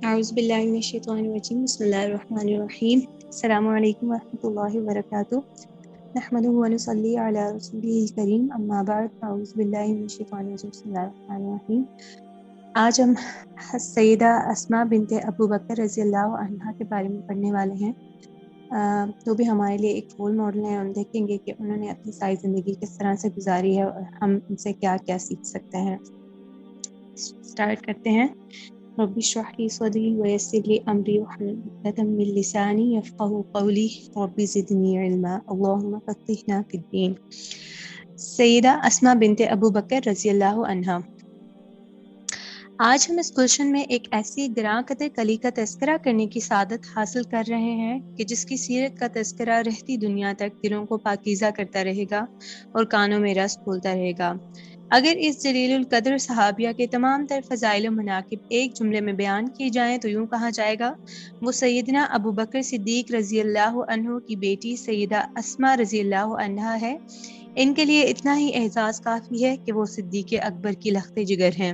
اعوذ باللہ من الشیطان الرجیم بسم اللہ الرحمن الرحیم السلام علیکم ورحمۃ اللہ وبرکاتہ نحمده ونصلی علی رسولہ الکریم اما بعد اعوذ باللہ من الشیطان الرجیم بسم اللہ الرحمن الرحیم۔ آج ہم سیدہ اسماء بنت ابو بکر رضی اللہ عنہا کے بارے میں پڑھنے والے ہیں۔ تو بھی ہمارے لیے ایک رول ماڈل ہیں، ہم دیکھیں گے کہ انہوں نے اپنی ساری زندگی کس طرح سے گزاری ہے اور ہم ان سے کیا کیا سیکھ سکتے ہیں۔ سٹارٹ کرتے ہیں۔ رب اشرح لي صدري ويسر لي امري واحلل عقدة من لساني يفقهوا قولي رب زدني علما اللهم فقهنا في الدين۔ سیدہ اسماء بنت ابو بکر رضی اللہ عنہا۔ آج ہم اس گلشن میں ایک ایسی گراں قدر کلی کا تذکرہ کرنے کی سعادت حاصل کر رہے ہیں کہ جس کی سیرت کا تذکرہ رہتی دنیا تک دلوں کو پاکیزہ کرتا رہے گا اور کانوں میں رس کھولتا رہے گا۔ اگر اس جلیل القدر صحابیہ کے تمام تر فضائل و مناقب ایک جملے میں بیان کیے جائیں تو یوں کہا جائے گا وہ سیدنا ابو بکر صدیق رضی اللہ عنہ کی بیٹی سیدہ اسماء رضی اللہ عنہا ہے۔ ان کے لیے اتنا ہی اعزاز کافی ہے کہ وہ صدیق اکبر کی لخت جگر ہیں۔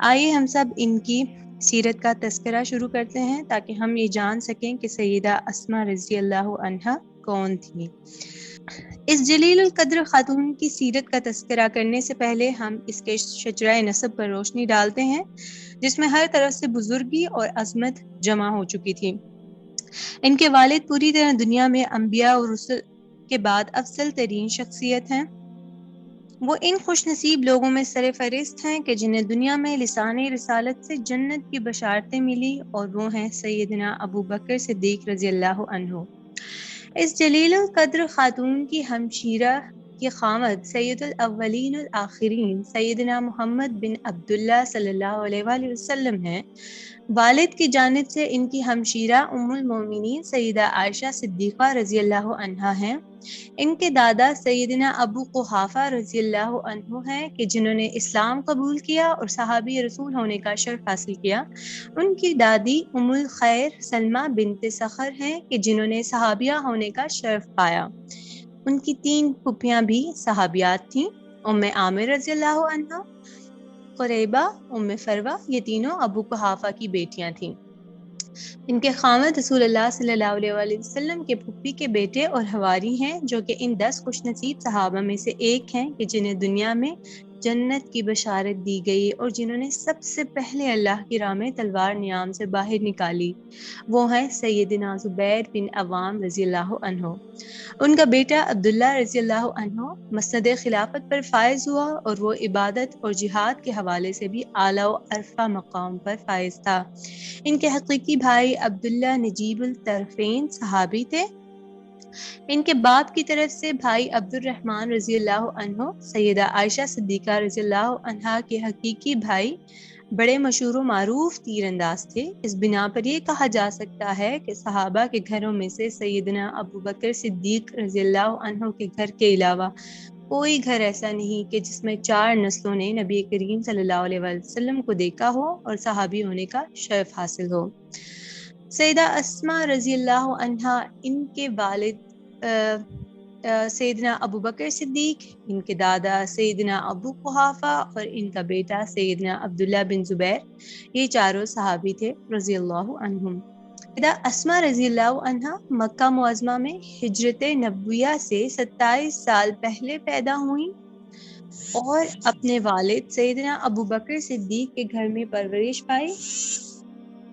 آئیے ہم سب ان کی سیرت کا تذکرہ شروع کرتے ہیں تاکہ ہم یہ جان سکیں کہ سیدہ اسماء رضی اللہ عنہا کون تھی۔ اس جلیل القدر خاتون کی سیرت کا تذکرہ کرنے سے پہلے ہم اس کے شجرہ نسب پر روشنی ڈالتے ہیں جس میں ہر طرف سے بزرگی اور عظمت جمع ہو چکی تھی۔ ان کے والد پوری طرح دنیا میں انبیاء اور رسل کے بعد افضل ترین شخصیت ہیں۔ وہ ان خوش نصیب لوگوں میں سر فہرست ہیں کہ جنہیں دنیا میں لسان رسالت سے جنت کی بشارتیں ملی، اور وہ ہیں سیدنا ابو بکر صدیق رضی اللہ عنہ۔ اس جلیل القدر خاتون کی ہمشیرہ کی خامد سید الاولین والآخرین سیدنا محمد بن عبداللہ صلی اللہ علیہ وآلہ وسلم ہیں۔ والد کی جانب سے ان کی ہمشیرہ ام المومنین سیدہ عائشہ صدیقہ رضی اللہ عنہا ہیں۔ ان کے دادا سیدنا ابو قحافہ رضی اللہ عنہ ہیں کہ جنہوں نے اسلام قبول کیا اور صحابی رسول ہونے کا شرف حاصل کیا۔ ان کی دادی ام الخیر سلمہ بنت صخر ہیں کہ جنہوں نے صحابیہ ہونے کا شرف پایا۔ ان کی 3 پھوپھیاں بھی صحابیات تھیں، ام عامر رضی اللہ عنہا، قریبہ، ام فروہ، یہ تینوں ابو قحافہ کی بیٹیاں تھیں۔ ان کے خامد رسول اللہ صلی اللہ علیہ وآلہ وسلم کے پھوپھی کے بیٹے اور حواری ہیں، جو کہ ان 10 خوش نصیب صحابہ میں سے ایک ہیں کہ جنہیں دنیا میں جنت کی بشارت دی گئی اور جنہوں نے سب سے پہلے اللہ کی راہ میں تلوار نیام سے باہر نکالی۔ وہ ہیں سیدنا زبیر بن عوام رضی اللہ عنہ۔ ان کا بیٹا عبداللہ رضی اللہ عنہ مسند خلافت پر فائز ہوا اور وہ عبادت اور جہاد کے حوالے سے بھی اعلیٰ و عرفہ مقام پر فائز تھا۔ ان کے حقیقی بھائی عبداللہ نجیب الطرفین صحابی تھے۔ ان کے باپ کی طرف سے بھائی عبد الرحمن رضی اللہ عنہ سیدہ عائشہ صدیقہ رضی اللہ عنہا کے حقیقی بھائی بڑے مشہور و معروف تیر انداز تھے۔ اس بنا پر یہ کہا جا سکتا ہے کہ صحابہ کے گھروں میں سے سیدنا ابو بکر صدیق رضی اللہ عنہ کے گھر کے علاوہ کوئی گھر ایسا نہیں کہ جس میں 4 نسلوں نے نبی کریم صلی اللہ علیہ وسلم کو دیکھا ہو اور صحابی ہونے کا شرف حاصل ہو۔ سیدہ اسماء رضی اللہ عنہا، ان کے والد سیدنا ابو بکر صدیق، ان کے دادا سیدنا ابو قحافہ اور ان کا بیٹا سیدنا عبداللہ بن زبیر، یہ چاروں صحابی تھے رضی اللہ عنہم۔ سیدہ اسماء رضی اللہ عنہا مکہ معظمہ میں ہجرت نبویہ سے 27 سال پہلے پیدا ہوئیں اور اپنے والد سیدنا ابو بکر صدیق کے گھر میں پرورش پائی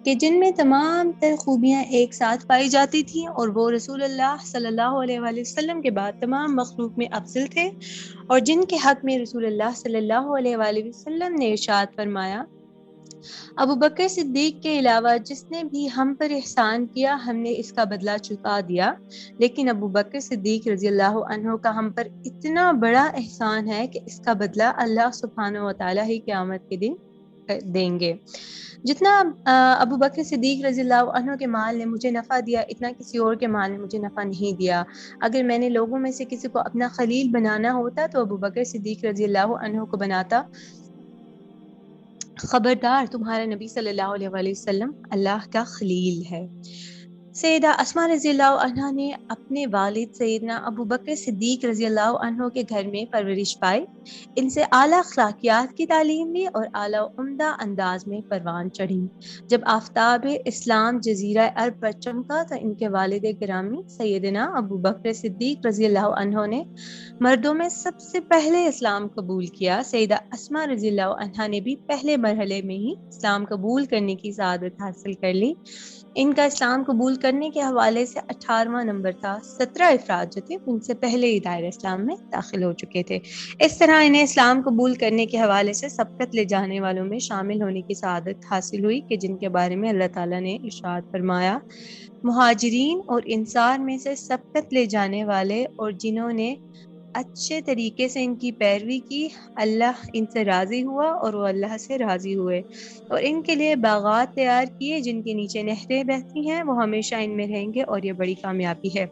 کہ جن میں تمام تر خوبیاں ایک ساتھ پائی جاتی تھیں، اور وہ رسول اللہ صلی اللہ علیہ وآلہ وسلم کے بعد تمام مخلوق میں افضل تھے، اور جن کے حق میں رسول اللہ صلی اللہ علیہ وآلہ وسلم نے ارشاد فرمایا، ابو بکر صدیق کے علاوہ جس نے بھی ہم پر احسان کیا ہم نے اس کا بدلہ چکا دیا، لیکن ابو بکر صدیق رضی اللہ عنہ کا ہم پر اتنا بڑا احسان ہے کہ اس کا بدلہ اللہ سبحانہ و تعالیٰ ہی قیامت کے دن دیں گے۔ جتنا ابو بکر صدیق رضی اللہ عنہ کے مال نے مجھے نفع دیا، اتنا کسی اور کے مال نے مجھے نفع نہیں دیا۔ اگر میں نے لوگوں میں سے کسی کو اپنا خلیل بنانا ہوتا تو ابو بکر صدیق رضی اللہ عنہ کو بناتا۔ خبردار، تمہارا نبی صلی اللہ علیہ وآلہ وسلم اللہ کا خلیل ہے۔ سیدہ اسما رضی اللہ عنہ نے اپنے والد سیدنا ابو بکر صدیق رضی اللہ عنہ کے گھر میں پرورش پائی. ان سے اعلیٰ اخلاقیات کی تعلیم لی اور اعلیٰ عمدہ انداز میں پروان چڑھی. جب آفتاب اسلام جزیرہ عرب پر چمکا تو ان کے والد گرامی سیدنا ابو بکر صدیق رضی اللہ عنہ نے مردوں میں سب سے پہلے اسلام قبول کیا. سیدہ اسما رضی اللہ عنہ نے بھی پہلے مرحلے میں ہی اسلام قبول کرنے کی سعادت حاصل کر لی. ان کا اسلام قبول کرنے کے حوالے سے 18واں نمبر تھا. 17 افراد جو تھے ان سے پہلے ہی دائرہ اسلام میں داخل ہو چکے تھے. اس طرح انہیں اسلام قبول کرنے کے حوالے سے سبقت لے جانے والوں میں شامل ہونے کی سعادت حاصل ہوئی کہ جن کے بارے میں اللہ تعالیٰ نے ارشاد فرمایا مہاجرین اور انصار میں سے سبقت لے جانے والے اور جنہوں نے اچھے طریقے سے ان کی پیروی کی اللہ ان سے راضی ہوا اور وہ اللہ سے راضی ہوئے اور ان کے لیے باغات تیار کیے جن کے نیچے نہریں بہتی ہیں وہ ہمیشہ ان میں رہیں گے اور یہ بڑی کامیابی ہے.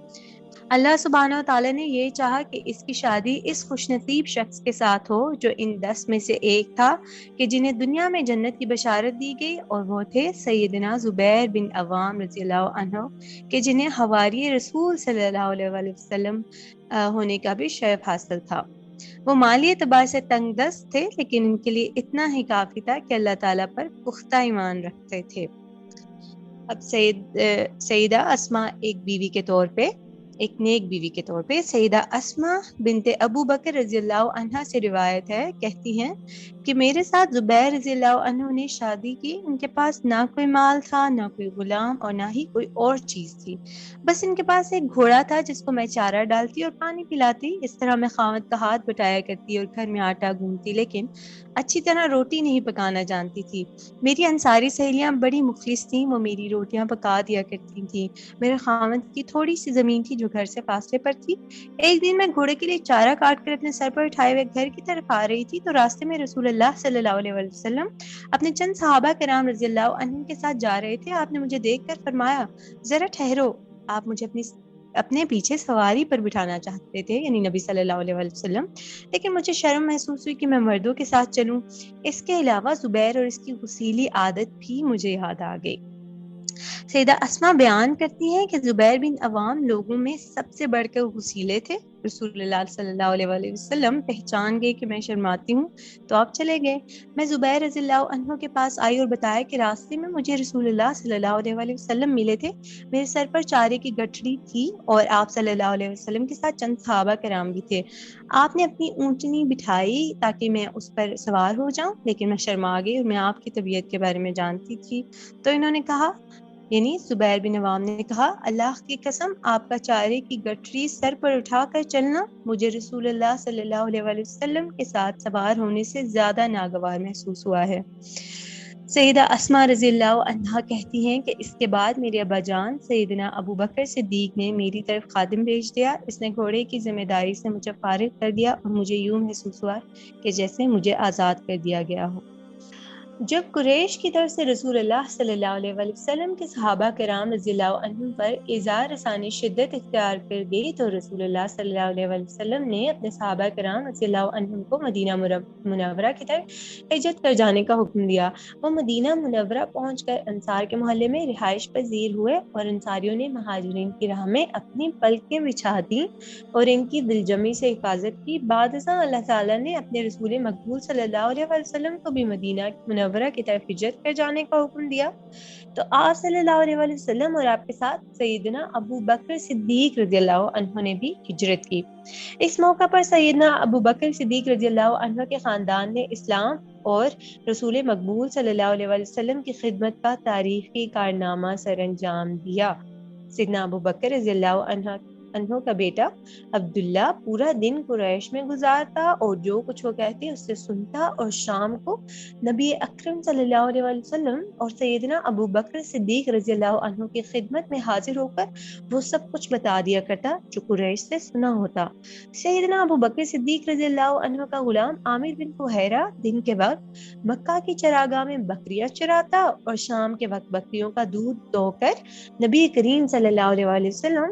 اللہ سبحانہ و تعالیٰ نے یہ چاہا کہ اس کی شادی اس خوش نصیب شخص کے ساتھ ہو جو ان 10 میں سے ایک تھا کہ جنہیں دنیا میں جنت کی بشارت دی گئی اور وہ تھے سیدنا زبیر بن عوام رضی اللہ عنہ کہ جنہیں حواری رسول صلی اللہ علیہ وسلم ہونے کا بھی شرف حاصل تھا. وہ مالی اعتبار سے تنگ دست تھے لیکن ان کے لیے اتنا ہی کافی تھا کہ اللہ تعالیٰ پر پختہ ایمان رکھتے تھے. اب سیدہ اسما ایک بیوی کے طور پہ ایک نیک بیوی کے طور پہ سیدہ اسما بنت ابو بکر رضی اللہ عنہ سے روایت ہے کہتی ہیں کہ میرے ساتھ زبیر رضی اللہ عنہ نے شادی کی. ان کے پاس نہ کوئی مال تھا نہ کوئی غلام اور نہ ہی کوئی اور چیز تھی. بس ان کے پاس ایک گھوڑا تھا جس کو میں چارہ ڈالتی اور پانی پلاتی. اس طرح میں خاوند کا ہاتھ بٹایا کرتی اور گھر میں آٹا گوندتی لیکن اچھی طرح روٹی نہیں پکانا جانتی تھی. میری انصاری سہیلیاں بڑی مخلص تھیں. وہ میری روٹیاں پکا دیا کرتی تھیں. میرے خاوند کی تھوڑی سی زمین تھی جو گھر سے فاصلے پر تھی. ایک دن میں گھوڑے کے لیے چارہ کاٹ کر اپنے سر پر اٹھائے ہوئے گھر کی طرف آ رہی تھی تو راستے میں رسول اللہ صلی اللہ علیہ وسلم اپنے چند صحابہ کرام رضی اللہ عنہم کے ساتھ جا رہے تھے. آپ نے مجھے دیکھ کر فرمایا ذرا ٹھہرو. آپ مجھے اپنے پیچھے سواری پر بٹھانا چاہتے تھے یعنی نبی صلی اللہ علیہ وسلم لیکن مجھے شرم محسوس ہوئی کہ میں مردوں کے ساتھ چلوں. اس کے علاوہ زبیر اور اس کی غسیلی عادت بھی مجھے یاد آ گئی. سیدہ اسما بیان کرتی ہیں کہ زبیر بن عوام لوگوں میں سب سے بڑھ کر غسیلے تھے. رسول اللہ صلی اللہ علیہ وسلم پہچان گئے کہ میں شرماتی ہوں تو آپ چلے گئے. میں زبیر رضی اللہ عنہ کے پاس آئی اور بتایا کہ راستے میں مجھے رسول اللہ صلی اللہ علیہ وسلم ملے تھے. میرے سر پر چارے کی گٹھڑی تھی اور آپ صلی اللہ علیہ وسلم کے ساتھ چند صحابہ کرام بھی تھے. آپ نے اپنی اونٹنی بٹھائی تاکہ میں اس پر سوار ہو جاؤں لیکن میں شرما گئی اور میں آپ کی طبیعت کے بارے میں جانتی تھی. تو انہوں نے کہا یعنی زبیر بن عوام نے کہا اللہ کی قسم آپ کا چارے کی گٹھڑی سر پر اٹھا کر چلنا مجھے رسول اللہ صلی اللہ علیہ وسلم کے ساتھ سوار ہونے سے زیادہ ناگوار محسوس ہوا ہے. سیدہ اسما رضی اللہ عنہا کہتی ہیں کہ اس کے بعد میرے ابا جان سیدنا ابو بکر صدیق نے میری طرف خادم بھیج دیا. اس نے گھوڑے کی ذمہ داری سے مجھے فارغ کر دیا اور مجھے یوں محسوس ہوا کہ جیسے مجھے آزاد کر دیا گیا ہو. جب قریش کی طرف سے رسول اللہ صلی اللہ علیہ وسلم کے صحابہ کرام رضی اللہ عنہم پر ایذا رسانی شدت اختیار کر گئی تو رسول اللہ صلی اللہ علیہ وسلم نے اپنے صحابہ کرام رضی اللہ عنہم کو مدینہ منورہ کی طرف ہجرت کر جانے کا حکم دیا. وہ مدینہ منورہ پہنچ کر انصار کے محلے میں رہائش پذیر ہوئے اور انصاریوں نے مہاجرین کی راہ میں اپنی پلکیں بچھا دیں اور ان کی دل جمی سے حفاظت کی. بعد ازاں اللہ تعالیٰ نے اپنے رسول مقبول صلی اللہ علیہ وسلم کو بھی مدینہ منورہ کی طرف ہجرت کر جانے کا حکم دیا تو آپ صلی اللہ علیہ وسلم اور آپ کے ساتھ سیدنا ابو بکر صدیق رضی اللہ عنہ نے بھی ہجرت کی. اس موقع پر سیدنا ابو بکر صدیق رضی اللہ عنہ کے خاندان نے اسلام اور رسول مقبول صلی اللہ علیہ وسلم کی خدمت کا تاریخی کارنامہ سر انجام دیا. سیدنا ابو بکر رضی اللہ عنہ کا بیٹا عبداللہ پورا دن قریش میں گزارتا اور جو کچھ وہ کہتے اس سے سنتا اور شام کو نبی اکرم صلی اللہ علیہ وسلم اور سیدنا ابو بکر صدیق رضی اللہ عنہ کی خدمت میں حاضر ہو کر وہ سب کچھ بتا دیا کرتا جو قریش سے سنا ہوتا. سیدنا ابو بکر صدیق رضی اللہ عنہ کا غلام عامر بن فہیرہ دن کے وقت مکہ کی چراگاہ میں بکریاں چراتا اور شام کے وقت بکریوں کا دودھ دو کر نبی کریم صلی اللہ علیہ وسلم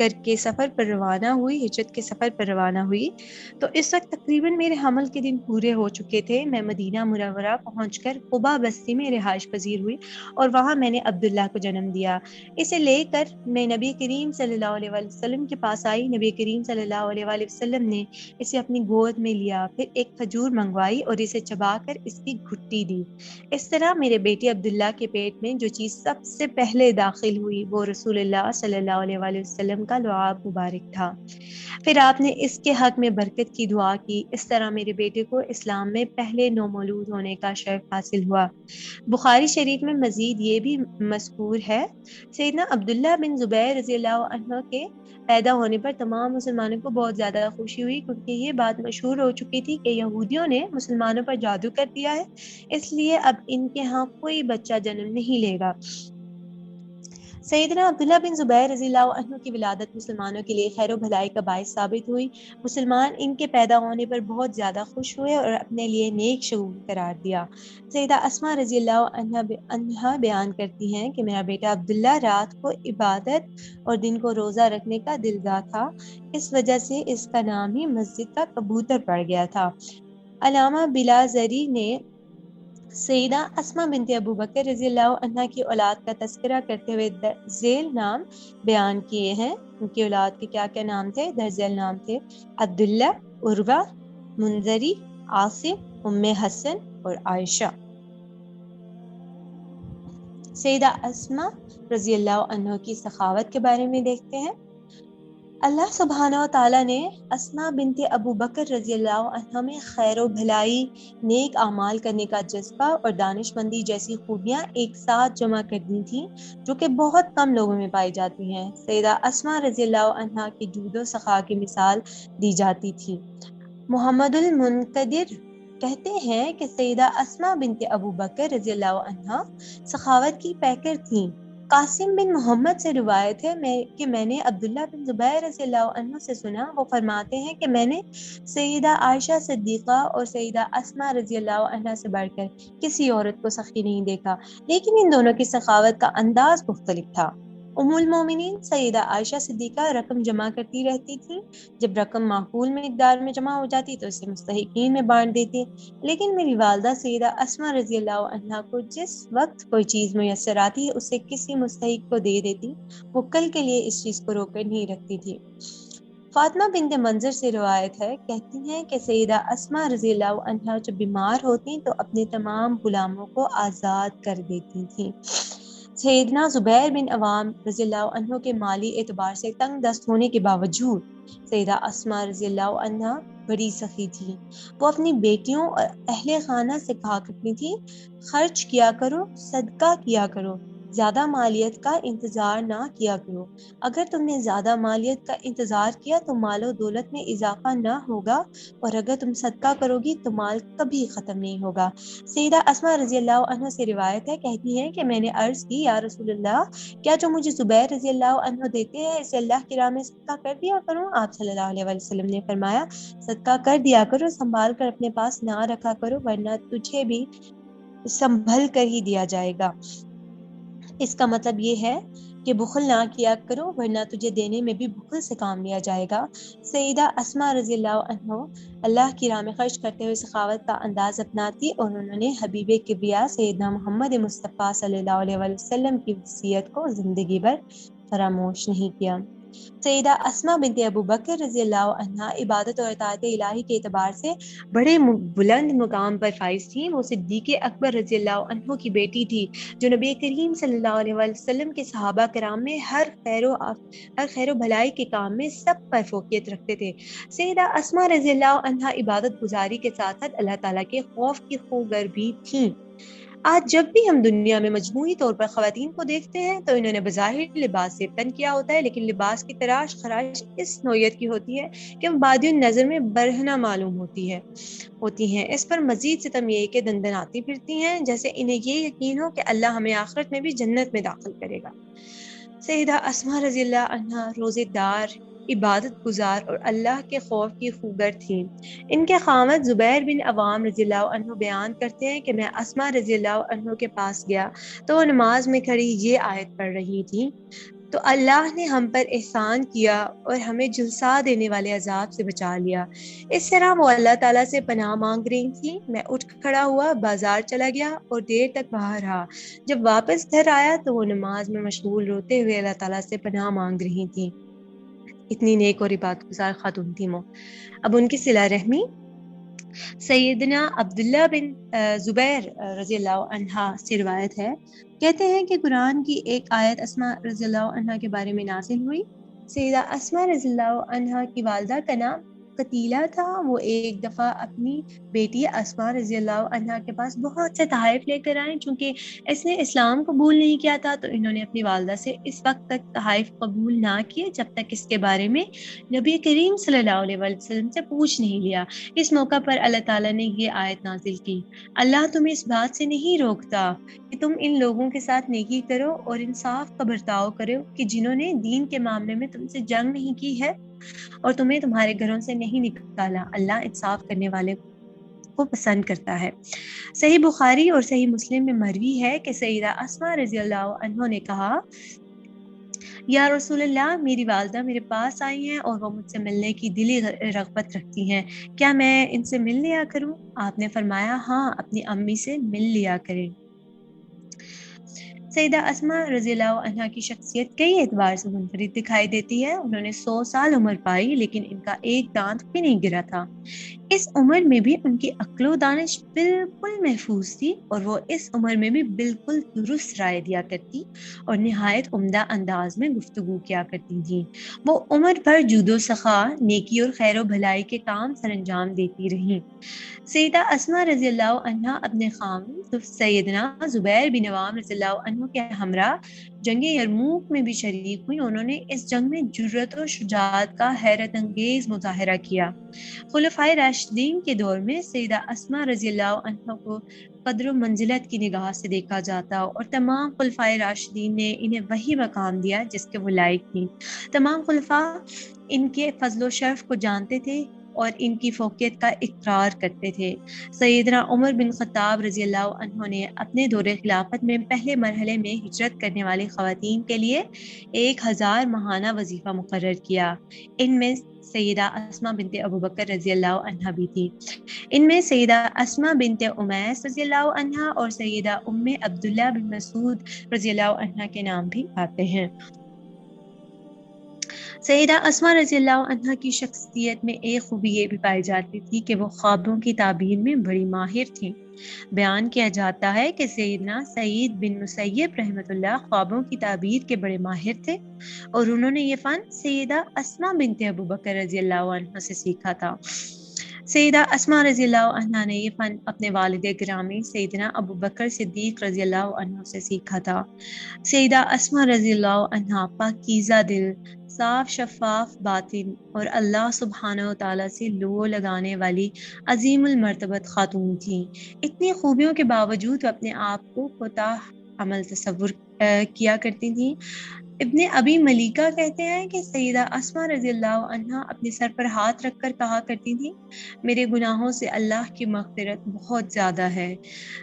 کر کے سفر پر روانہ ہوئی، ہجرت کے سفر پر روانہ ہوئی، تو اس وقت تقریباً میرے حمل کے دن پورے ہو چکے تھے۔ میں مدینہ منورہ پہنچ کر قبا بستی میں رہائش پذیر ہوئی اور وہاں میں نے عبداللہ کو جنم دیا۔ اسے لے کر میں نبی کریم صلی اللہ علیہ وآلہ وسلم کے پاس آئی۔ نبی کریم صلی اللہ علیہ وآلہ وسلم نے اسے اپنی گود میں لیا، پھر ایک کھجور منگوائی اور اسے چبا کر اس کی گھٹی دی۔ اس طرح میرے بیٹے عبداللہ کے پیٹ میں جو چیز سب سے پہلے داخل ہوئی وہ رسول اللہ صلی اللہ علیہ وآلہ وسلم کا لعاب مبارک تھا۔ پھر آپ نے اس کے حق میں برکت کی دعا کی۔ اس طرح میرے بیٹے کو اسلام میں پہلے نومولود ہونے کا شرف حاصل ہوا۔ بخاری شریف میں مزید یہ بھی مذکور ہے، سیدنا عبداللہ بن زبیر رضی اللہ عنہ کے پیدا ہونے پر تمام مسلمانوں کو بہت زیادہ خوشی ہوئی، کیونکہ یہ بات مشہور ہو چکی تھی کہ یہودیوں نے مسلمانوں پر جادو کر دیا ہے، اس لیے اب ان کے ہاں کوئی بچہ جنم نہیں لے گا۔ سیدنا عبداللہ بن زبیر رضی اللہ عنہ کی ولادت مسلمانوں کے لیے خیر و بھلائی کا باعث ثابت ہوئی۔ مسلمان ان کے پیدا ہونے پر بہت زیادہ خوش ہوئے اور اپنے لیے نیک شگون قرار دیا۔ سیدہ اسماء رضی اللہ عنہا بیان کرتی ہیں کہ میرا بیٹا عبداللہ رات کو عبادت اور دن کو روزہ رکھنے کا دلدار تھا، اس وجہ سے اس کا نام ہی مسجد کا کبوتر پڑ گیا تھا۔ علامہ بلازری نے سیدہ اسماء بنت ابو بکر رضی اللہ عنہ کی اولاد کا تذکرہ کرتے ہوئے ذیل نام بیان کیے ہیں۔ ان کی اولاد کے کیا کیا نام تھے؟ درذیل نام تھے عبداللہ، عروہ، منذری، عاصم، ام حسن اور عائشہ۔ سیدہ اسماء رضی اللہ عنہ کی سخاوت کے بارے میں دیکھتے ہیں۔ اللہ سبحانہ و تعالیٰ نے اسماء بنت ابو بکر رضی اللہ عنہ میں خیر و بھلائی، نیک اعمال کرنے کا جذبہ اور دانش مندی جیسی خوبیاں ایک ساتھ جمع کر دی تھیں، جو کہ بہت کم لوگوں میں پائی جاتی ہیں۔ سیدہ اسماء رضی اللہ عنہ کی جود و سخا کی مثال دی جاتی تھی۔ محمد المنقدر کہتے ہیں کہ سیدہ اسماء بنت ابو بکر رضی اللہ عنہ سخاوت کی پیکر تھیں۔ قاسم بن محمد سے روایت ہے کہ میں نے عبداللہ بن زبیر رضی اللہ عنہ سے سنا، وہ فرماتے ہیں کہ میں نے سیدہ عائشہ صدیقہ اور سیدہ اسماء رضی اللہ عنہ سے بڑھ کر کسی عورت کو سخی نہیں دیکھا، لیکن ان دونوں کی سخاوت کا انداز مختلف تھا۔ ام المومنین سیدہ عائشہ صدیقہ رقم جمع کرتی رہتی تھی، جب رقم معقول مقدار میں جمع ہو جاتی تو اسے مستحقین میں بانٹ دیتی، لیکن میری والدہ سیدہ اسماء رضی اللہ عنہ کو جس وقت کوئی چیز میسر آتی اسے کسی مستحق کو دے دیتی، وہ کل کے لیے اس چیز کو روک کر نہیں رکھتی تھی۔ فاطمہ بنت منظر سے روایت ہے، کہتی ہیں کہ سیدہ اسماء رضی اللہ عنہ جب بیمار ہوتی تو اپنے تمام غلاموں کو آزاد کر دیتی تھیں۔ سیدنا زبیر بن عوام رضی اللہ عنہ کے مالی اعتبار سے تنگ دست ہونے کے باوجود سیدہ اسماء رضی اللہ عنہ بڑی سخی تھی۔ وہ اپنی بیٹیوں اور اہل خانہ سے کہا کرتی تھی، خرچ کیا کرو، صدقہ کیا کرو، زیادہ مالیت کا انتظار نہ کیا کرو۔ اگر تم نے زیادہ مالیت کا انتظار کیا تو مال و دولت میں اضافہ نہ ہوگا، اور اگر تم صدقہ کرو گی تو مال کبھی ختم نہیں ہوگا۔ سیدہ اسماء رضی اللہ عنہ سے روایت ہے، کہتی ہیں کہ میں نے عرض کی، یا رسول اللہ، کیا جو مجھے زبیر رضی اللہ عنہ دیتے ہیں اسے اللہ کی راہ میں صدقہ کر دیا کروں؟ آپ صلی اللہ علیہ وسلم نے فرمایا، صدقہ کر دیا کرو، سنبھال کر اپنے پاس نہ رکھا کرو، ورنہ تجھے بھی سنبھل کر ہی دیا جائے گا۔ اس کا مطلب یہ ہے کہ بخل نہ کیا کرو، ورنہ تجھے دینے میں بھی بخل سے کام لیا جائے گا۔ سیدہ اسماء رضی اللہ عنہ اللہ کی راہ میں خرچ کرتے ہوئے سخاوت کا انداز اپناتی، اور انہوں نے حبیب کبریا سیدنا محمد مصطفیٰ صلی اللہ علیہ وسلم کی وصیت کو زندگی بھر فراموش نہیں کیا۔ سیدہ اسماء بنت ابو بکر رضی اللہ عنہ عبادت اور اطاعت الہی کے اعتبار سے بڑے بلند مقام پر فائز تھیں۔ وہ صدیق اکبر رضی اللہ عنہ کی بیٹی تھی، جو نبی کریم صلی اللہ علیہ وسلم کے صحابہ کرام میں ہر خیر و بھلائی کے کام میں سب پر فوقیت رکھتے تھے۔ سیدہ اسماء رضی اللہ عنہ عبادت گزاری کے ساتھ ساتھ اللہ تعالیٰ کے خوف کی خوگر بھی تھیں۔ آج جب بھی ہم دنیا میں مجموعی طور پر خواتین کو دیکھتے ہیں تو انہوں نے بظاہر لباس سے تن کیا ہوتا ہے، لیکن لباس کی تراش خراش اس نوعیت کی ہوتی ہے کہ وہ بادی نظر میں برہنہ معلوم ہوتی ہیں۔ اس پر مزید ستم یہ کہ دندناتی پھرتی ہیں، جیسے انہیں یہ یقین ہو کہ اللہ ہمیں آخرت میں بھی جنت میں داخل کرے گا۔ سیدہ اسماء رضی اللہ عنہا روزے دار، عبادت گزار اور اللہ کے خوف کی خوگر تھیں۔ ان کے خاوند زبیر بن عوام رضی اللہ عنہ بیان کرتے ہیں کہ میں اسماء رضی اللہ عنہ کے پاس گیا تو وہ نماز میں کھڑی یہ آیت پڑھ رہی تھی، تو اللہ نے ہم پر احسان کیا اور ہمیں جھلسا دینے والے عذاب سے بچا لیا۔ اس طرح وہ اللہ تعالیٰ سے پناہ مانگ رہی تھی۔ میں اٹھ کھڑا ہوا، بازار چلا گیا اور دیر تک باہر رہا۔ جب واپس گھر آیا تو وہ نماز میں مشغول روتے ہوئے اللہ تعالیٰ سے پناہ مانگ رہی تھی۔ اتنی نیک اور عبادت گزار خاتون تھی وہ۔ اب ان کی صلہ رحمی سیدنا عبداللہ بن زبیر رضی اللہ عنہ سے روایت ہے، کہتے ہیں کہ قرآن کی ایک آیت اسماء رضی اللہ عنہ کے بارے میں نازل ہوئی۔ سیدہ اسماء رضی اللہ عنہ کی والدہ کا نام قتیلہ تھا۔ وہ ایک دفعہ اپنی بیٹی اسماء رضی اللہ عنہ کے پاس بہت سے تحائف لے کر آئیں۔ چونکہ اس نے اسلام قبول نہیں کیا تھا تو انہوں نے اپنی والدہ سے اس وقت تک تحائف قبول نہ کیے جب تک اس کے بارے میں نبی کریم صلی اللہ علیہ وسلم سے پوچھ نہیں لیا۔ اس موقع پر اللہ تعالیٰ نے یہ آیت نازل کی، اللہ تمہیں اس بات سے نہیں روکتا کہ تم ان لوگوں کے ساتھ نیکی کرو اور انصاف کا برتاؤ کرو کہ جنہوں نے دین کے معاملے میں تم سے جنگ نہیں کی ہے اور تمہیں تمہارے گھروں سے نہیں نکالا۔ اللہ انصاف کرنے والے کو پسند کرتا ہے۔ صحیح بخاری اور صحیح مسلم میں مروی ہے کہ سیدہ اسماء رضی اللہ عنہ نے کہا، یا رسول اللہ، میری والدہ میرے پاس آئی ہیں اور وہ مجھ سے ملنے کی دلی رغبت رکھتی ہیں، کیا میں ان سے مل لیا کروں؟ آپ نے فرمایا، ہاں، اپنی امی سے مل لیا کریں۔ سیدہ اسماء رضی اللہ عنہ کی شخصیت کئی اعتبار سے منفرد دکھائی دیتی ہے۔ انہوں نے 100 سال عمر پائی لیکن ان کا ایک دانت بھی نہیں گرا تھا۔ اس عمر میں بھی ان کی عقل و دانش بالکل محفوظ تھی اور وہ اس عمر میں بھی بالکل درست رائے دیا کرتی اور نہایت عمدہ انداز میں گفتگو کیا کرتی تھیں۔ وہ عمر بھر جود و سخا، نیکی اور خیر و بھلائی کے کام سر انجام دیتی رہیں۔ سیدہ اسماء رضی اللہ عنہ اپنے خاوند سیدنا زبیر بن عوام رضی اللہ عنہ کے ہمراہ جنگ یرموک میں بھی شریک ہوئی۔ انہوں نے اس جنگ میں جرأت و شجاعت کا حیرت انگیز مظاہرہ کیا۔ خلفائے راشدین کے دور میں سیدہ اسماء رضی اللہ عنہ کو قدر و منزلت کی نگاہ سے دیکھا جاتا اور تمام خلفائے راشدین نے انہیں وہی مقام دیا جس کے وہ لائق تھیں۔ تمام خلفاء ان کے فضل و شرف کو جانتے تھے اور ان کی فوقیت کا اقرار کرتے تھے۔ سیدنا عمر بن خطاب رضی اللہ عنہ نے اپنے دور خلافت میں پہلے مرحلے میں ہجرت کرنے والی خواتین کے لیے 1000 ماہانہ وظیفہ مقرر کیا۔ ان میں سیدہ اسماء بنت ابوبکر رضی اللہ عنہ بھی تھی۔ ان میں سیدہ اسماء بنت امیس رضی اللہ عنہ اور سیدہ ام عبداللہ بن مسعود رضی اللہ عنہ کے نام بھی آتے ہیں۔ سیدہ اسماء رضی اللہ عنہ کی شخصیت میں ایک خوبی یہ بھی پائی جاتی تھی کہ وہ خوابوں کی تعبیر میں بڑی ماہر تھیں۔ بیان کیا جاتا ہے کہ سیدنا سعید بن مسیب رحمۃ اللہ خوابوں کی تعبیر کے بڑے ماہر تھے اور انہوں نے یہ فن سیدہ اسماء بنت ابوبکر رضی اللہ عنہ سے سیکھا تھا۔ سیدہ اسماء رضی اللہ عنہ نے یہ فن اپنے والد گرامی سیدنا ابوبکر صدیق رضی اللہ عنہ سے سیکھا تھا۔ سیدہ اسماء رضی اللہ عنہ پاکیزہ دل، صاف شفاف باطن اور اللہ سبحانہ و تعالیٰ سے لو لگانے والی عظیم المرتبت خاتون تھیں۔ اتنی خوبیوں کے باوجود وہ اپنے آپ کو کوتاہ عمل تصور کیا کرتی تھیں۔ ابن ابی ملیکہ کہتے ہیں کہ سیدہ اسماء رضی اللہ عنہ اپنے سر پر ہاتھ رکھ کر کہا کرتی تھیں، میرے گناہوں سے اللہ کی مغفرت بہت زیادہ ہے۔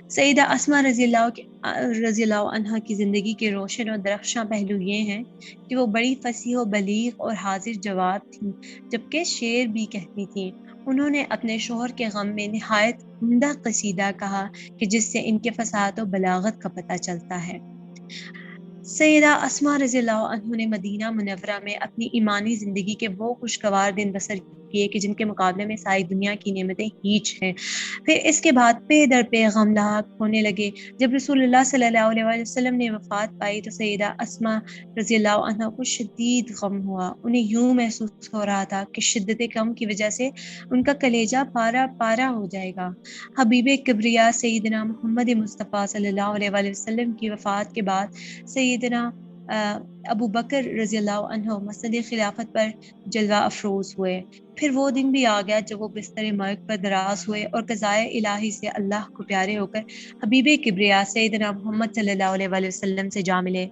سیدہ اسماء رضی اللہ عنہ کی زندگی کے روشن اور درخشاں پہلو یہ ہیں کہ وہ بڑی فصیح و بلیغ اور حاضر جواب تھیں، جبکہ شعر بھی کہتی تھیں۔ انہوں نے اپنے شوہر کے غم میں نہایت عمدہ قصیدہ کہا کہ جس سے ان کے فصاحت و بلاغت کا پتہ چلتا ہے۔ سیدہ اسماء رضی اللہ عنہ نے مدینہ منورہ میں اپنی ایمانی زندگی کے وہ خوشگوار دن بسر کیے کہ جن کے مقابلے میں ساری دنیا کی نعمتیں ہیچ ہیں۔ پھر اس کے بعد پہ در پہ غم لاحق ہونے لگے۔ جب رسول اللہ صلی اللہ علیہ وسلم نے وفات پائی تو سیدہ اسماء رضی اللہ عنہ کو شدید غم ہوا۔ انہیں یوں محسوس ہو رہا تھا کہ شدت غم کی وجہ سے ان کا کلیجہ پارا پارا ہو جائے گا۔ حبیب کبریا سیدنا محمد مصطفیٰ صلی اللہ علیہ وسلم کی وفات کے بعد سیدنا ابو بکر رضی اللہ عنہ مسند خلافت پر جلوہ افروز ہوئے۔ پھر وہ دن بھی آ گیا جب وہ بستر مرگ پر دراز ہوئے اور قضائے الہی سے اللہ کو پیارے ہو کر حبیب کبریا سیدنا محمد صلی اللہ علیہ وآلہ وسلم سے جا ملے۔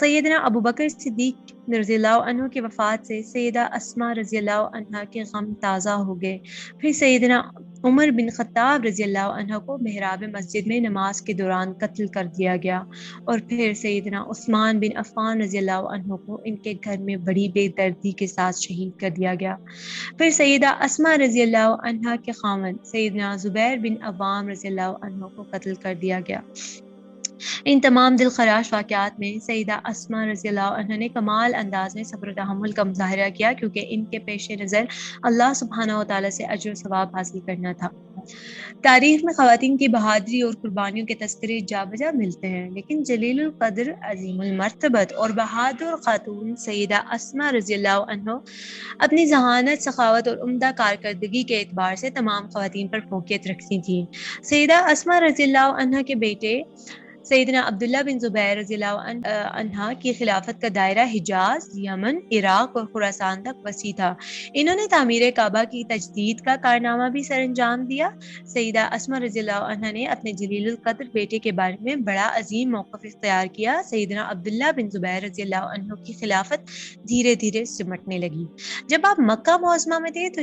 سیدنا ابو بکر صدیق رضی اللہ عنہ کی وفات سے سیدہ اسماء رضی اللہ عنہ کے غم تازہ ہو گئے۔ پھر سیدنا عمر بن خطاب رضی اللہ عنہ کو محراب مسجد میں نماز کے دوران قتل کر دیا گیا، اور پھر سیدنا عثمان بن عفان رضی اللہ عنہ کو ان کے گھر میں بڑی بے دردی کے ساتھ شہید کر دیا گیا۔ پھر سیدہ اسماء رضی اللہ عنہ کے خاوند سیدنا زبیر بن عوام رضی اللہ عنہ کو قتل کر دیا گیا۔ ان تمام دل خراش واقعات میں سیدہ اسماء رضی اللہ عنہ نے کمال انداز میں صبر و تحمل کا مظاہرہ کیا، کیونکہ ان کے پیش نظر اللہ سبحانہ و تعالیٰ سے اجر و ثواب حاصل کرنا تھا۔ تاریخ میں خواتین کی بہادری اور قربانیوں کے تذکرے جا بجا ملتے ہیں، لیکن جلیل القدر، عظیم المرتبت اور بہادر خاتون سیدہ اسماء رضی اللہ عنہ اپنی ذہانت، سخاوت اور عمدہ کارکردگی کے اعتبار سے تمام خواتین پر فوقیت رکھتی تھیں۔ سیدہ اسماء رضی اللہ عنہ کے بیٹے سیدنا عبداللہ بن زبیر رضی اللہ عنہ کی خلافت کا دائرہ حجاز، یمن، عراق اور خراسان تک وسیع تھا۔ انہوں نے تعمیر کعبہ کی تجدید کا کارنامہ بھی سر انجام دیا۔ سیدہ اسماء رضی اللہ عنہ نے اپنے جلیل القدر بیٹے کے بارے میں بڑا عظیم موقف اختیار کیا۔ سیدنا عبداللہ بن زبیر رضی اللہ عنہ کی خلافت دھیرے دھیرے سمٹنے لگی۔ جب آپ مکہ معظمہ میں تھے تو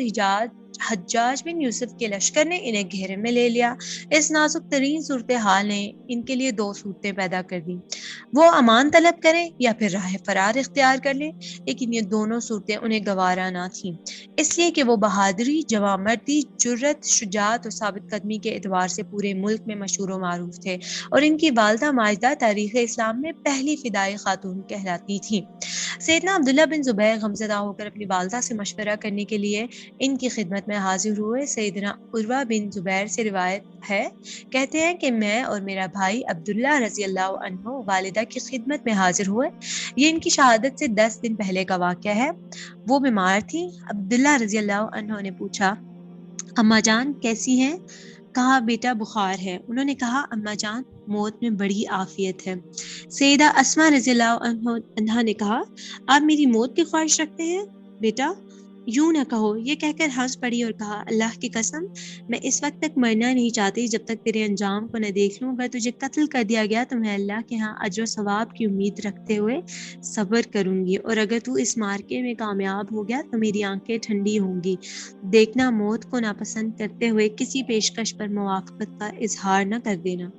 حجاج بن یوسف کے لشکر نے انہیں گھیرے میں لے لیا۔ اس نازک ترین صورتحال نے ان کے لیے دو صورتیں پیدا کر دیں، وہ امان طلب کریں یا پھر راہ فرار اختیار کر لیں، لیکن یہ دونوں صورتیں انہیں گوارا نہ تھیں، اس لیے کہ وہ بہادری، جواں مردی، جرأت، شجاعت اور ثابت قدمی کے اعتبار سے پورے ملک میں مشہور و معروف تھے، اور ان کی والدہ ماجدہ تاریخ اسلام میں پہلی فدائی خاتون کہلاتی تھیں۔ سیدنا عبداللہ بن زبیر غمزدہ ہو کر اپنی والدہ سے مشورہ کرنے کے لیے ان کی خدمت میں حاضر ہوئے۔ سیدنا عروہ بن زبیر سے روایت ہے، کہتے ہیں کہ میں اور میرا بھائی عبداللہ رضی اللہ عنہ والدہ کی خدمت میں حاضر ہوئے۔ یہ ان کی شہادت سے 10 دن پہلے کا واقعہ ہے۔ وہ بیمار تھی۔ عبداللہ رضی اللہ عنہ نے پوچھا، اماں جان کیسی ہیں؟ کہا بیٹا بخار ہے۔ انہوں نے کہا اماں جان موت میں بڑی عافیت ہے۔ سیدہ اسماء رضی اللہ عنہ نے کہا آپ میری موت کی خواہش رکھتے ہیں؟ بیٹا یوں نہ کہو، یہ کہہ کر ہنس پڑی اور کہا اللہ کی قسم میں اس وقت تک مرنا نہیں چاہتی جب تک تیرے انجام کو نہ دیکھ لوں۔ اگر تجھے قتل کر دیا گیا تو میں اللہ کے ہاں اجر و ثواب کی امید رکھتے ہوئے صبر کروں گی، اور اگر تو اس مارکے میں کامیاب ہو گیا تو میری آنکھیں ٹھنڈی ہوں گی۔ دیکھنا موت کو ناپسند کرتے ہوئے کسی پیشکش پر موافقت کا اظہار نہ کر دینا۔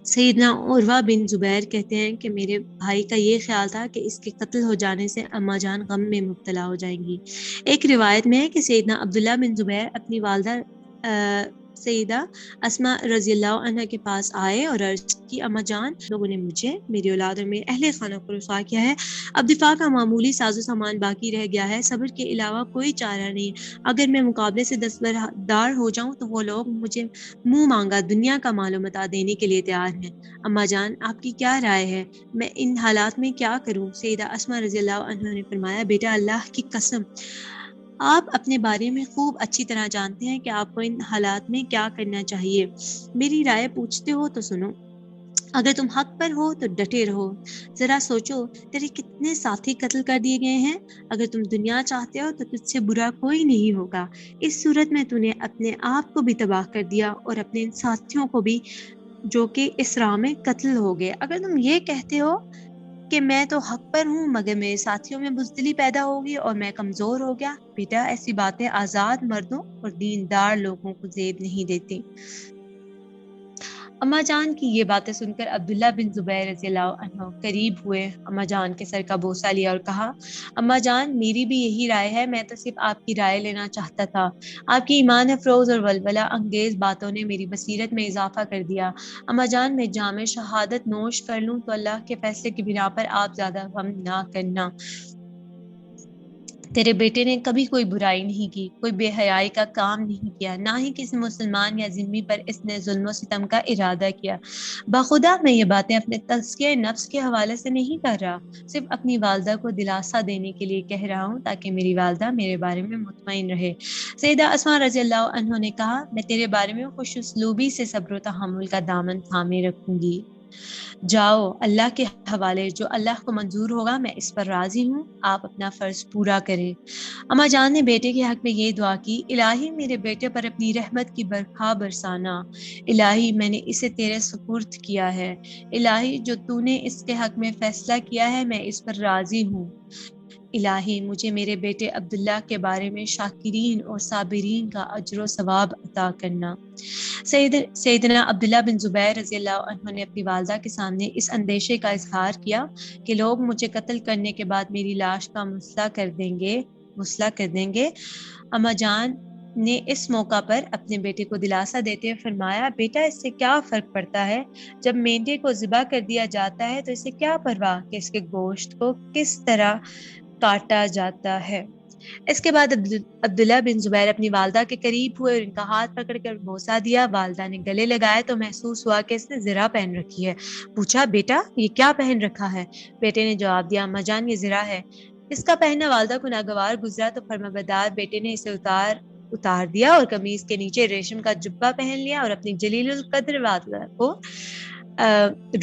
سیدنا عروہ بن زبیر کہتے ہیں کہ میرے بھائی کا یہ خیال تھا کہ اس کے قتل ہو جانے سے اماں جان غم میں مبتلا ہو جائیں گی۔ ایک روایت میں ہے کہ سیدنا عبداللہ بن زبیر اپنی والدہ سیدہ اسماء رضی اللہ عنہ کے پاس آئے اور عرض کی اماں جان لوگوں نے مجھے، میری اولاد اور میرے اہل خانہ کو رسوا کیا ہے، اب دفاع کا معمولی ساز و سامان باقی رہ گیا ہے، صبر کے علاوہ کوئی چارہ نہیں، اگر میں مقابلے سے دستبردار ہو جاؤں تو وہ لوگ مجھے منہ مانگا دنیا کا مال و متاع دینے کے لیے تیار ہیں۔ اماں جان آپ کی کیا رائے ہے؟ میں ان حالات میں کیا کروں؟ سیدہ اسماء رضی اللہ عنہ نے فرمایا بیٹا اللہ کی قسم آپ اپنے بارے میں خوب اچھی طرح جانتے ہیں کہ آپ کو ان حالات میں کیا کرنا چاہیے، میری رائے پوچھتے ہو تو سنو۔ اگر تم حق پر ہو تو ڈٹے رہو، ذرا سوچو تیرے کتنے ساتھی قتل کر دیے گئے ہیں، اگر تم دنیا چاہتے ہو تو تجھ سے برا کوئی نہیں ہوگا، اس صورت میں تو نے اپنے آپ کو بھی تباہ کر دیا اور اپنے ان ساتھیوں کو بھی جو کہ اس راہ میں قتل ہو گئے۔ اگر تم یہ کہتے ہو کہ میں تو حق پر ہوں مگر میرے ساتھیوں میں بزدلی پیدا ہوگی اور میں کمزور ہو گیا، بیٹا ایسی باتیں آزاد مردوں اور دیندار لوگوں کو زیب نہیں دیتی۔ اماں جان کی یہ باتیں سن کر عبداللہ بن زبیر رضی اللہ عنہ قریب ہوئے، اماں جان کے سر کا بوسہ لیا اور کہا اماں جان میری بھی یہی رائے ہے، میں تو صرف آپ کی رائے لینا چاہتا تھا، آپ کی ایمان افروز اور ولولہ انگیز باتوں نے میری بصیرت میں اضافہ کر دیا۔ اماں جان میں جام شہادت نوش کر لوں تو اللہ کے فیصلے کی بنا پر آپ زیادہ غم نہ کرنا، تیرے بیٹے نے کبھی کوئی برائی نہیں کی، کوئی بے حیائی کا کام نہیں کیا، نہ ہی کسی مسلمان یا ذمہ پر اس نے ظلم و ستم کا ارادہ کیا۔ بخدا میں یہ باتیں اپنے تزکیہ نفس کے حوالے سے نہیں کر رہا، صرف اپنی والدہ کو دلاسا دینے کے لیے کہہ رہا ہوں تاکہ میری والدہ میرے بارے میں مطمئن رہے۔ سیدہ اسماء رضی اللہ عنہ نے کہا میں تیرے بارے میں خوش اسلوبی سے صبر و تحمل کا دامن تھامے رکھوں گی۔ جاؤ اللہ کے حوالے، جو اللہ کو منظور ہوگا میں اس پر راضی ہوں، آپ اپنا فرض پورا کریں۔ اما جان نے بیٹے کے حق میں یہ دعا کی، الہی میرے بیٹے پر اپنی رحمت کی برکھا برسانا، الہی میں نے اسے تیرے سپرد کیا ہے، الہی جو تو نے اس کے حق میں فیصلہ کیا ہے میں اس پر راضی ہوں، الہی مجھے میرے بیٹے عبداللہ کے بارے میں شاکرین اور صابرین کا اجر و ثواب عطا کرنا۔ سیدنا عبداللہ بن زبیر رضی اللہ عنہ نے اپنی والدہ کے سامنے اس اندیشے کا اظہار کیا کہ لوگ مجھے قتل کرنے کے بعد میری لاش کا مسئلہ کر دیں گے۔ اما جان نے اس موقع پر اپنے بیٹے کو دلاسا دیتے ہوئے فرمایا، بیٹا اس سے کیا فرق پڑتا ہے؟ جب مینڈے کو ذبح کر دیا جاتا ہے تو اسے کیا پرواہ کہ اس کے گوشت کو کس طرح کاٹا جاتا ہے۔ اس کے بعد عبداللہ بن زبیر اپنی والدہ کے قریب ہوئے اور ان کا ہاتھ پکڑ کر بوسہ دیا۔ والدہ نے گلے لگائے تو محسوس ہوا کہ اس نے زرہ پہن رکھی ہے۔ پوچھا، بیٹا یہ کیا پہن رکھا ہے؟ بیٹے نے جواب دیا، اما جان یہ زرہ ہے۔ اس کا پہننا والدہ کو ناگوار گزرا تو فرمانبردار بیٹے نے اسے اتار دیا اور قمیص کے نیچے ریشم کا جبہ پہن لیا اور اپنی جلیل القدر والدہ کو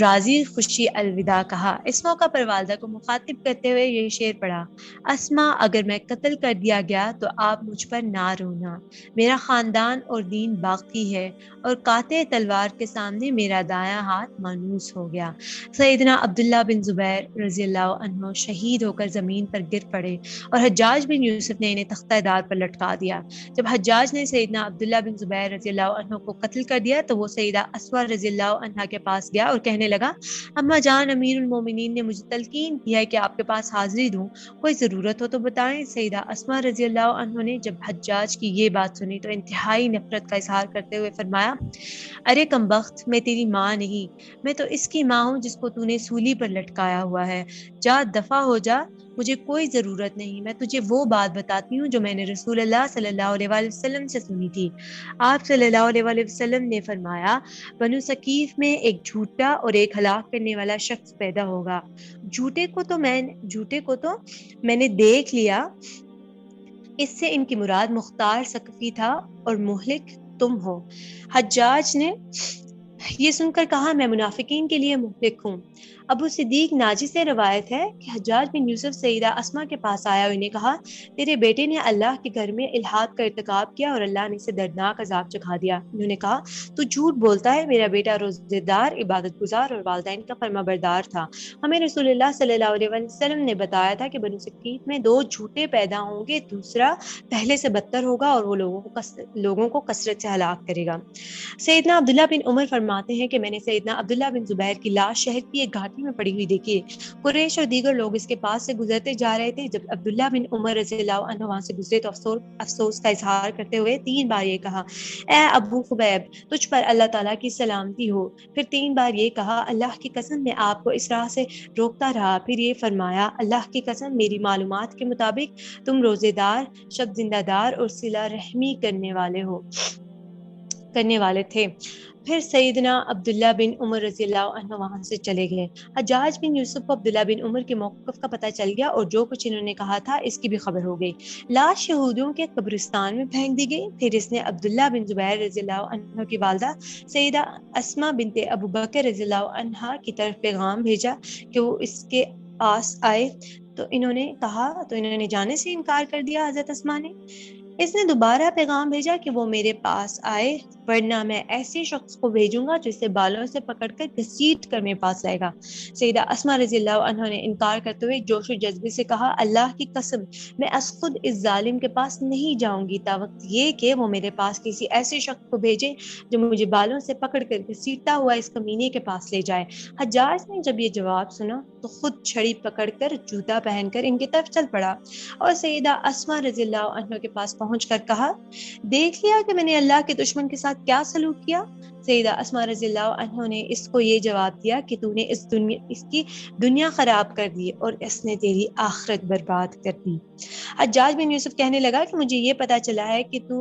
راضی خوشی الوداع کہا۔ اس موقع پر والدہ کو مخاطب کرتے ہوئے یہ شعر پڑھا، اسما اگر میں قتل کر دیا گیا تو آپ مجھ پر نہ رونا، میرا خاندان اور دین باقی ہے، اور قاطع تلوار کے سامنے میرا دایاں ہاتھ مانوس ہو گیا۔ سیدنا عبداللہ بن زبیر رضی اللہ عنہ شہید ہو کر زمین پر گر پڑے اور حجاج بن یوسف نے انہیں تختہ دار پر لٹکا دیا۔ جب حجاج نے سیدنا عبداللہ بن زبیر رضی اللہ عنہ کو قتل کر دیا تو وہ سیدہ اسما رضی اللہ عنہا کے پاس گیا اور کہنے لگا، اما جان امیر المومنین نے مجھے تلقین کی ہے کہ آپ کے پاس حاضری دوں، کوئی ضرورت ہو تو بتائیں۔ سیدہ اسما رضی اللہ عنہ نے جب حجاج کی یہ بات سنی تو انتہائی نفرت کا اظہار کرتے ہوئے فرمایا، ارے کمبخت، میں تیری ماں نہیں، میں تو اس کی ماں ہوں جس کو تو نے سولی پر لٹکایا ہوا ہے، جا دفع ہو جا، مجھے کوئی ضرورت نہیں، میں تجھے وہ بات بتاتی ہوں جو میں نے رسول اللہ صلی اللہ علیہ وآلہ وسلم سے سنی تھی۔ آپ صلی اللہ علیہ وآلہ وسلم نے فرمایا، بنو ثقیف میں ایک جھوٹا اور ایک ہلاک کرنے والا شخص پیدا ہوگا، جھوٹے کو تو میں نے دیکھ لیا، اس سے ان کی مراد مختار ثقفی تھا اور مہلک تم ہو۔ حجاج نے یہ سن کر کہا، میں منافقین کے لیے مہلک ہوں۔ ابو صدیق ناجی سے روایت ہے کہ حجاج بن یوسف سیدہ اسما کے پاس آیا اور انہیں کہا، تیرے بیٹے نے اللہ کے گھر میں الحاد کا ارتکاب کیا اور اللہ نے اسے دردناک عذاب چکھا دیا۔ انہوں نے کہا، تو جھوٹ بولتا ہے، میرا بیٹا روزے دار، عبادت گزار اور والدین کا فرما بردار تھا۔ ہمیں رسول اللہ صلی اللہ علیہ وسلم نے بتایا تھا کہ بنو ثقیف میں دو جھوٹے پیدا ہوں گے، دوسرا پہلے سے بدتر ہوگا اور وہ لوگوں کو کثرت سے ہلاک کرے گا۔ سیدنا عبداللہ بن عمر فرماتے ہیں کہ میں نے سیدنا عبداللہ بن زبیر کی لاش شہر کی ایک گھاٹی میں پڑی ہوئی دیکھی۔ قریش اور دیگر لوگ اس کے پاس سے گزرتے جا رہے تھے۔ جب عبداللہ بن عمر رضی اللہ عنہ وہاں سے گزرے تو افسوس کا اظہار کرتے ہوئے 3 بار یہ کہا، اے ابو خبیب، تجھ پر اللہ تعالیٰ کی سلامتی ہو۔ پھر 3 بار یہ کہا، اللہ کی قسم میں آپ کو اس راہ سے روکتا رہا۔ پھر یہ فرمایا، اللہ کی قسم میری معلومات کے مطابق تم روزے دار، شب زندہ دار اور صلہ رحمی کرنے والے تھے۔ پھر سیدنا عبداللہ بن عمر رضی اللہ عنہ وہاں سے چلے گئے۔ حجاج بن یوسف کو عبداللہ بن عمر کے موقف کا پتہ چل گیا اور جو کچھ انہوں نے کہا تھا اس کی بھی خبر ہو گئی۔ لاش یہودیوں کے قبرستان میں پھینک دی گئی۔ پھر اس نے عبداللہ بن زبیر رضی اللہ عنہ کی والدہ سیدہ اسما بنت ابو بکر رضی اللہ عنہا کی طرف پیغام بھیجا کہ وہ اس کے پاس آئے تو انہوں نے جانے سے انکار کر دیا۔ حضرت اسما نے اس نے دوبارہ پیغام بھیجا کہ وہ میرے پاس آئے، ورنہ میں ایسے شخص کو بھیجوں گا جو اسے بالوں سے پکڑ کر گھسیٹ کر میرے پاس لائے گا۔ سیدہ اسما رضی اللہ عنہ نے انکار کرتے ہوئے جوش و جذبے سے کہا، اللہ کی قسم میں از خود اس ظالم کے پاس نہیں جاؤں گی تاوقت یہ کہ وہ میرے پاس کسی ایسے شخص کو بھیجے جو مجھے بالوں سے پکڑ کر گھسیٹتا ہوا اس کمینے کے پاس لے جائے۔ حجاج نے جب یہ جواب سنا تو خود چھڑی پکڑ کر جوتا پہن کر ان کی طرف چل پڑا اور سیدہ اسما رضی اللہ عنہ کے پاس پہنچ کر کہا، دیکھ لیا کہ میں نے اللہ کے دشمن کے ساتھ کیا سلوک کیا؟ سیدہ اسما رضی اللہ عنہ نے اس کو یہ جواب دیا کہ تو نے اس کی دنیا خراب کر دی اور اس نے تیری آخرت برباد کر دی۔ حجاج بن یوسف کہنے لگا کہ مجھے یہ پتا چلا ہے کہ تو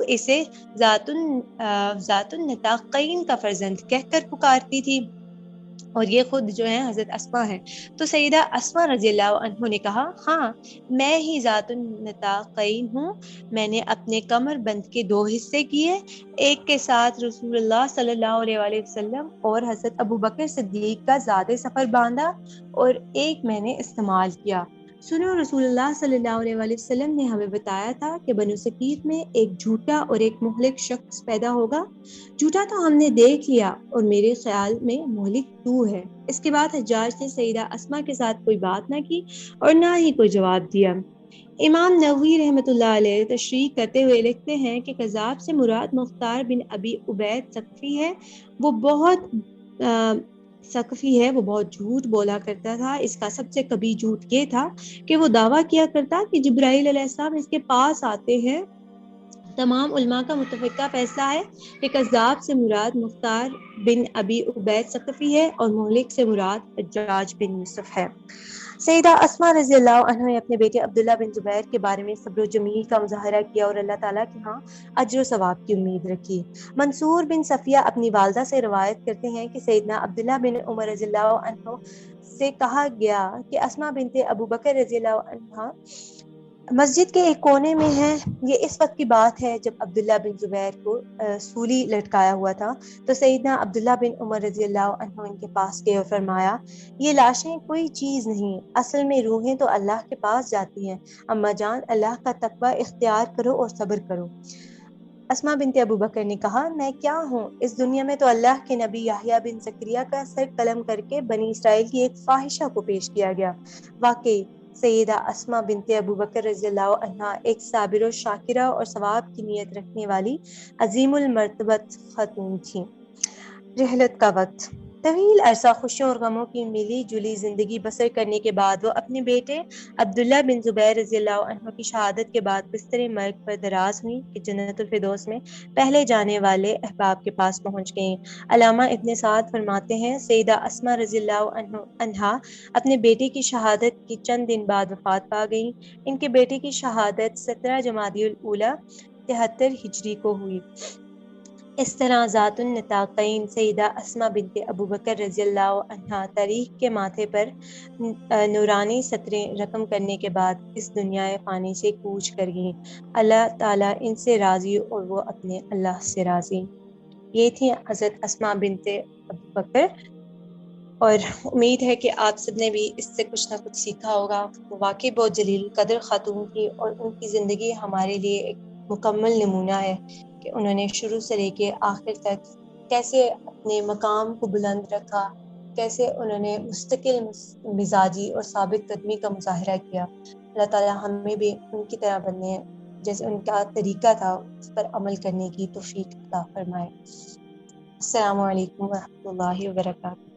اسے ذات النطاقین کا فرزند کہہ کر پکارتی تھی۔ اور یہ خود جو ہے حضرت اسما ہے۔ تو سیدہ اسما رضی اللہ عنہ نے کہا ہاں میں ہی ذات النطاقین ہوں، میں نے اپنے کمر بند کے دو حصے کیے، ایک کے ساتھ رسول اللہ صلی اللہ علیہ وآلہ وسلم اور حضرت ابوبکر صدیق کا ذات سفر باندھا اور ایک میں نے استعمال کیا۔ سنو رسول اللہ صلی اللہ علیہ وآلہ وسلم نے ہمیں بتایا تھا کہ بنو ثقیف میں ایک جھوٹا اور ایک مہلک شخص پیدا ہوگا۔ جھوٹا تو ہم نے دیکھ لیا اور میرے خیال میں مہلک تو ہے۔ اس کے بعد حجاج نے سیدہ اسما کے ساتھ کوئی بات نہ کی اور نہ ہی کوئی جواب دیا۔ امام نووی رحمۃ اللہ علیہ تشریح کرتے ہوئے لکھتے ہیں کہ کذاب سے مراد مختار بن ابی عبید ثقفی ہے۔ وہ بہت جھوٹ بولا کرتا تھا۔ اس کا سب سے کبھی جھوٹ یہ تھا کہ وہ دعویٰ کیا کرتا کہ جبرائیل علیہ السلام اس کے پاس آتے ہیں۔ تمام علماء کا متفقہ فیصلہ ہے کہ کذاب سے مراد مختار بن ابی عبید ثقفی ہے اور مہلک سے مراد حجاج بن یوسف ہے۔ سیدہ اسما رضی اللہ عنہ نے اپنے بیٹے عبداللہ بن زبیر کے بارے میں صبر و جمیل کا مظاہرہ کیا اور اللہ تعالیٰ کے ہاں اجر و ثواب کی امید رکھی۔ منصور بن صفیہ اپنی والدہ سے روایت کرتے ہیں کہ سیدنا عبداللہ بن عمر رضی اللہ عنہ سے کہا گیا کہ اسما بنت ابو بکر رضی اللہ عنہ مسجد کے ایک کونے میں ہے۔ یہ اس وقت کی بات ہے جب عبداللہ بن زبیر کو سولی لٹکایا ہوا تھا، تو سیدنا عبداللہ بن عمر رضی اللہ عنہ ان کے پاس گئے اور فرمایا یہ لاشیں کوئی چیز نہیں، اصل میں روحیں تو اللہ کے پاس جاتی ہیں، اماں جان اللہ کا تقوی اختیار کرو اور صبر کرو۔ اسما بنت ابو بکر نے کہا میں کیا ہوں، اس دنیا میں تو اللہ کے نبی یحییٰ بن زکریا کا سر قلم کر کے بنی اسرائیل کی ایک فاحشہ کو پیش کیا گیا۔ واقعی سیدہ اسما بنت ابو بکر رضی اللہ عنہا ایک صابر و شاکرہ اور ثواب کی نیت رکھنے والی عظیم المرتبت خاتون تھیں۔ رحلت کا وقت۔ طویل عرصہ خوشیوں اور غموں کی ملی جلی زندگی بسر کرنے کے بعد وہ اپنے بیٹے عبداللہ بن زبیر رضی اللہ عنہ کی شہادت کے بعد بستر مرگ پر دراز ہوئی کہ جنت الفردوس میں پہلے جانے والے احباب کے پاس پہنچ گئیں۔ علامہ ابن سعد فرماتے ہیں سیدہ اسما رضی اللہ عنہا اپنے بیٹے کی شہادت کے چند دن بعد وفات پا گئیں۔ ان کے بیٹے کی شہادت 17 جمادی الاولیٰ 73 ہجری کو ہوئی۔ اس طرح ذات النطاقین سیدہ اسما بنت ابو بکر رضی اللہ عنہا تاریخ کے ماتھے پر نورانی سطریں رقم کرنے کے بعد اس دنیا فانی سے کوچ کر گئیں۔ اللہ تعالیٰ ان سے راضی اور وہ اپنے اللہ سے راضی۔ یہ تھی حضرت اسما بنت ابو بکر، اور امید ہے کہ آپ سب نے بھی اس سے کچھ نہ کچھ سیکھا ہوگا۔ وہ واقعی بہت جلیل قدر خاتون تھی اور ان کی زندگی ہمارے لیے ایک مکمل نمونہ ہے کہ انہوں نے شروع سے لے کے آخر تک کیسے اپنے مقام کو بلند رکھا، کیسے انہوں نے مستقل مزاجی اور ثابت قدمی کا مظاہرہ کیا۔ اللہ تعالیٰ ہمیں بھی ان کی طرح بننے، جیسے ان کا طریقہ تھا اس پر عمل کرنے کی توفیق عطا فرمائے۔ السلام علیکم ورحمۃ اللہ وبرکاتہ۔